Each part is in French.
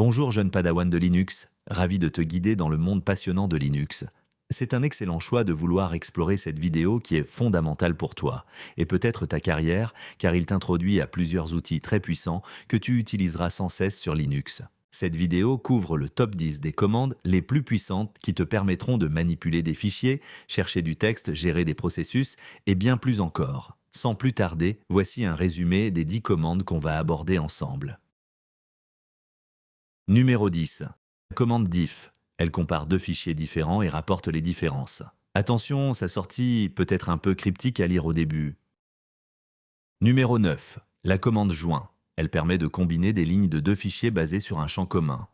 Bonjour jeune padawan de Linux, ravi de te guider dans le monde passionnant de Linux. C'est un excellent choix de vouloir explorer cette vidéo qui est fondamentale pour toi, et peut-être ta carrière, car il t'introduit à plusieurs outils très puissants que tu utiliseras sans cesse sur Linux. Cette vidéo couvre le top 10 des commandes les plus puissantes qui te permettront de manipuler des fichiers, chercher du texte, gérer des processus, et bien plus encore. Sans plus tarder, voici un résumé des 10 commandes qu'on va aborder ensemble. Numéro 10. Commande diff. Elle compare deux fichiers différents et rapporte les différences. Attention, sa sortie peut être un peu cryptique à lire au début. Numéro 9. La commande joint. Elle permet de combiner des lignes de deux fichiers basés sur un champ commun.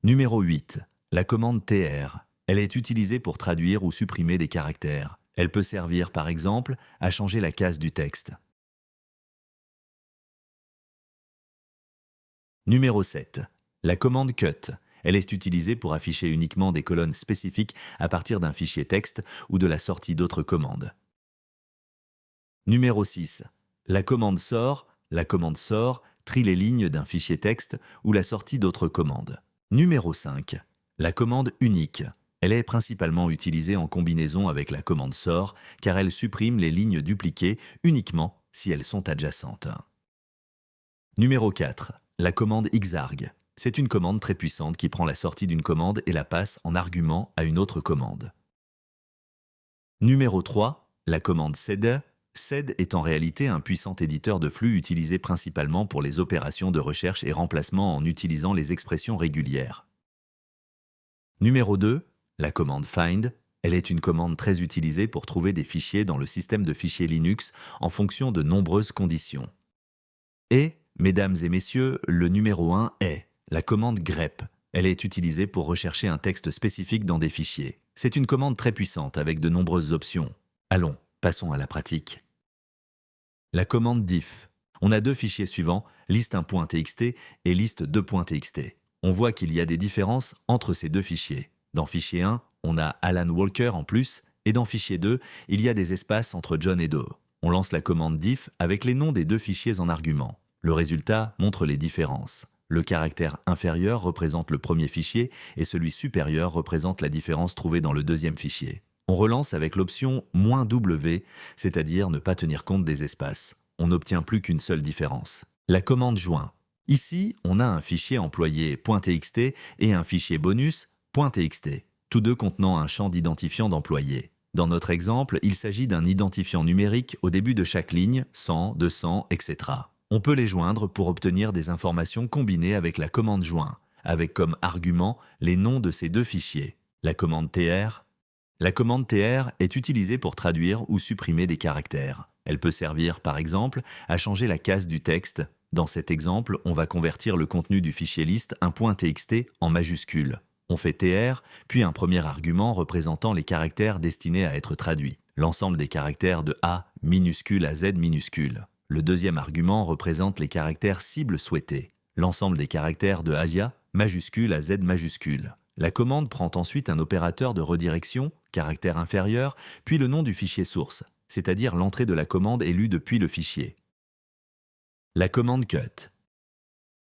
Numéro 8. La commande tr. Elle est utilisée pour traduire ou supprimer des caractères. Elle peut servir, par exemple, à changer la case du texte. Numéro 7. La commande cut. Elle est utilisée pour afficher uniquement des colonnes spécifiques à partir d'un fichier texte ou de la sortie d'autres commandes. Numéro 6. La commande sort. La commande sort trie les lignes d'un fichier texte ou la sortie d'autres commandes. Numéro 5. La commande unique. Elle est principalement utilisée en combinaison avec la commande sort car elle supprime les lignes dupliquées uniquement si elles sont adjacentes. Numéro 4. La commande exarg. C'est une commande très puissante qui prend la sortie d'une commande et la passe en argument à une autre commande. Numéro 3. La commande sed. Sed est en réalité un puissant éditeur de flux utilisé principalement pour les opérations de recherche et remplacement en utilisant les expressions régulières. Numéro 2. La commande find. Elle est une commande très utilisée pour trouver des fichiers dans le système de fichiers Linux en fonction de nombreuses conditions. Et, mesdames et messieurs, le numéro 1 est la commande grep. Elle est utilisée pour rechercher un texte spécifique dans des fichiers. C'est une commande très puissante avec de nombreuses options. Allons, passons à la pratique. La commande diff. On a deux fichiers suivants, liste1.txt et liste2.txt. On voit qu'il y a des différences entre ces deux fichiers. Dans fichier 1, on a Alan Walker en plus, et dans fichier 2, il y a des espaces entre John et Doe. On lance la commande diff avec les noms des deux fichiers en argument. Le résultat montre les différences. Le caractère inférieur représente le premier fichier et celui supérieur représente la différence trouvée dans le deuxième fichier. On relance avec l'option "-w", c'est-à-dire ne pas tenir compte des espaces. On n'obtient plus qu'une seule différence. La commande joint. Ici, on a un fichier employé .txt et un fichier bonus .txt, tous deux contenant un champ d'identifiant d'employé. Dans notre exemple, il s'agit d'un identifiant numérique au début de chaque ligne, 100, 200, etc. On peut les joindre pour obtenir des informations combinées avec la commande joint, avec comme argument les noms de ces deux fichiers. La commande tr. La commande tr est utilisée pour traduire ou supprimer des caractères. Elle peut servir, par exemple, à changer la case du texte. Dans cet exemple, on va convertir le contenu du fichier liste .txt en majuscule. On fait tr, puis un premier argument représentant les caractères destinés à être traduits. L'ensemble des caractères de A minuscule à Z minuscule. Le deuxième argument représente les caractères cibles souhaités. L'ensemble des caractères de ASIA majuscule à Z majuscule. La commande prend ensuite un opérateur de redirection, caractère inférieur, puis le nom du fichier source, c'est-à-dire l'entrée de la commande est lue depuis le fichier. La commande cut.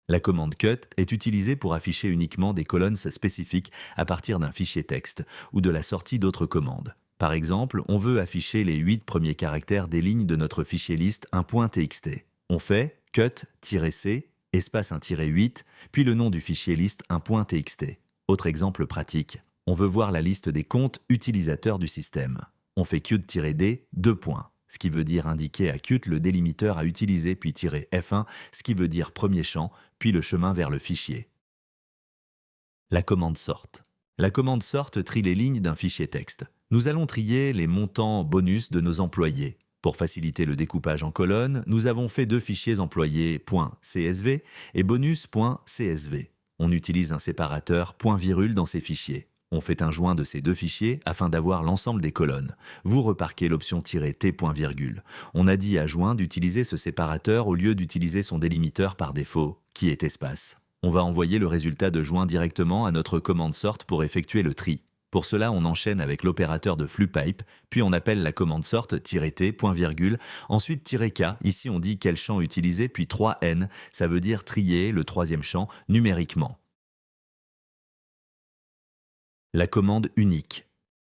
La commande cut est utilisée pour afficher uniquement des colonnes spécifiques à partir d'un fichier texte ou de la sortie d'autres commandes. Par exemple, on veut afficher les 8 premiers caractères des lignes de notre fichier liste .txt. On fait cut-c, espace un -8, puis le nom du fichier liste .txt. Autre exemple pratique, on veut voir la liste des comptes utilisateurs du système. On fait qt-d, 2 points, ce qui veut dire indiquer à qt le délimiteur à utiliser, puis -f1, ce qui veut dire premier champ, puis le chemin vers le fichier. La commande sort. La commande sort trie les lignes d'un fichier texte. Nous allons trier les montants bonus de nos employés. Pour faciliter le découpage en colonnes, nous avons fait deux fichiers employés .csv et bonus.csv. On utilise un séparateur .virgule dans ces fichiers. On fait un joint de ces deux fichiers afin d'avoir l'ensemble des colonnes. Vous remarquez l'option -t.virgule. On a dit à joint d'utiliser ce séparateur au lieu d'utiliser son délimiteur par défaut, qui est espace. On va envoyer le résultat de joint directement à notre commande sort pour effectuer le tri. Pour cela, on enchaîne avec l'opérateur de flux pipe, puis on appelle la commande sort-t, point virgule, ensuite "-k", ici on dit quel champ utiliser, puis 3n, ça veut dire trier le troisième champ numériquement. La commande unique.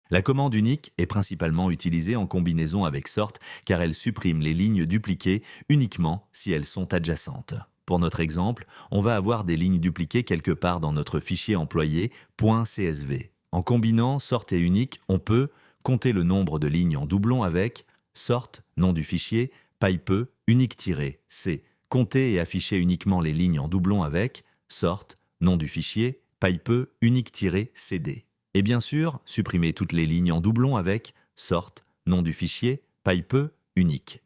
La commande unique est principalement utilisée en combinaison avec sort car elle supprime les lignes dupliquées uniquement si elles sont adjacentes. Pour notre exemple, on va avoir des lignes dupliquées quelque part dans notre fichier employé .csv. En combinant sort et unique, on peut compter le nombre de lignes en doublon avec sort, nom du fichier, pipe, unique-c, compter et afficher uniquement les lignes en doublon avec sort, nom du fichier, pipe, unique-cd. Et bien sûr, supprimer toutes les lignes en doublon avec sort, nom du fichier, pipe, unique.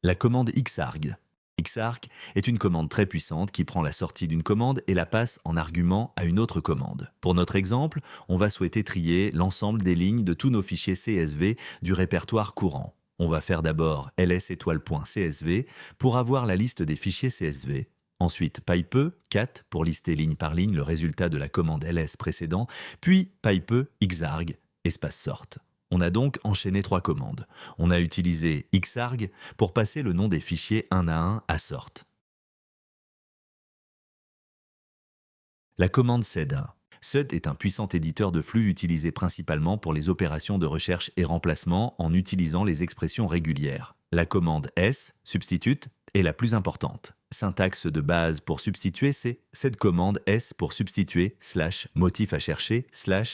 La commande xarg. Xarg est une commande très puissante qui prend la sortie d'une commande et la passe en argument à une autre commande. Pour notre exemple, on va souhaiter trier l'ensemble des lignes de tous nos fichiers CSV du répertoire courant. On va faire d'abord ls_.csv pour avoir la liste des fichiers CSV. Ensuite pipe, cat pour lister ligne par ligne le résultat de la commande ls précédent, puis pipe xarg, espace sort. On a donc enchaîné 3 commandes. On a utilisé xarg pour passer le nom des fichiers un à sort. La commande sed. Sed est un puissant éditeur de flux utilisé principalement pour les opérations de recherche et remplacement en utilisant les expressions régulières. La commande s, substitute, est la plus importante. Syntaxe de base pour substituer, c'est cette commande S pour substituer /motif à chercher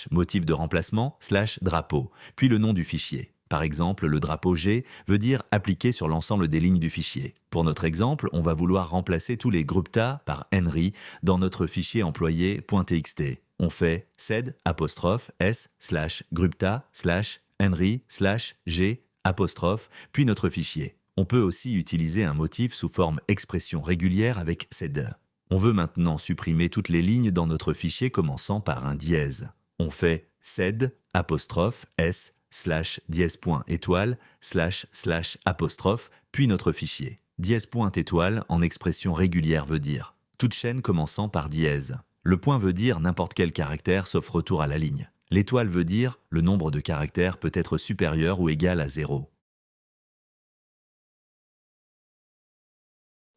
/motif de remplacement /drapeau, puis le nom du fichier. Par exemple, le drapeau G veut dire appliquer sur l'ensemble des lignes du fichier. Pour notre exemple, on va vouloir remplacer tous les grupta par Henry dans notre fichier employé .txt. On fait sed /s/grupta/henry/g', puis notre fichier. On peut aussi utiliser un motif sous forme expression régulière avec sed. On veut maintenant supprimer toutes les lignes dans notre fichier commençant par un dièse. On fait sed /s/dièse.étoile // puis notre fichier. Dièse.étoile en expression régulière veut dire toute chaîne commençant par dièse. Le point veut dire n'importe quel caractère sauf retour à la ligne. L'étoile veut dire le nombre de caractères peut être supérieur ou égal à 0.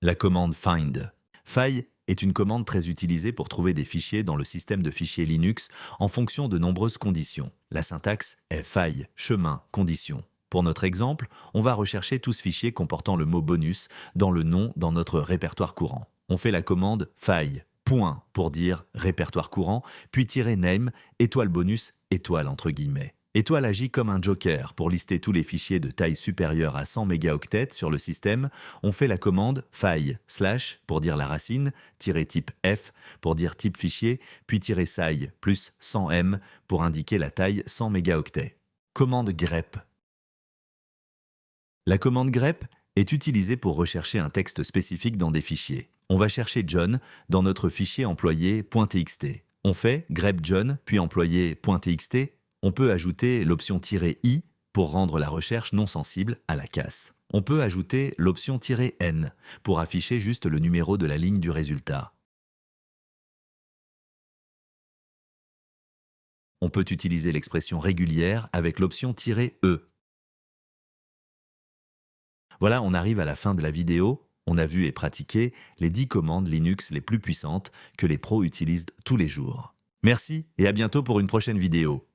La commande find. Find est une commande très utilisée pour trouver des fichiers dans le système de fichiers Linux en fonction de nombreuses conditions. La syntaxe est find, chemin, condition. Pour notre exemple, on va rechercher tout ce fichier comportant le mot bonus dans le nom dans notre répertoire courant. On fait la commande find, point pour dire répertoire courant, puis -name, étoile bonus, étoile entre guillemets. Étoile agit comme un joker. Pour lister tous les fichiers de taille supérieure à 100 mégaoctets sur le système, on fait la commande find / pour dire la racine, -type f pour dire type fichier, puis -sci plus 100m pour indiquer la taille 100 mégaoctets. Commande grep. La commande grep est utilisée pour rechercher un texte spécifique dans des fichiers. On va chercher John dans notre fichier employé .txt. On fait grep John puis employé .txt. On peut ajouter l'option -i pour rendre la recherche non sensible à la casse. On peut ajouter l'option -n pour afficher juste le numéro de la ligne du résultat. On peut utiliser l'expression régulière avec l'option -e. Voilà, on arrive à la fin de la vidéo. On a vu et pratiqué les 10 commandes Linux les plus puissantes que les pros utilisent tous les jours. Merci et à bientôt pour une prochaine vidéo.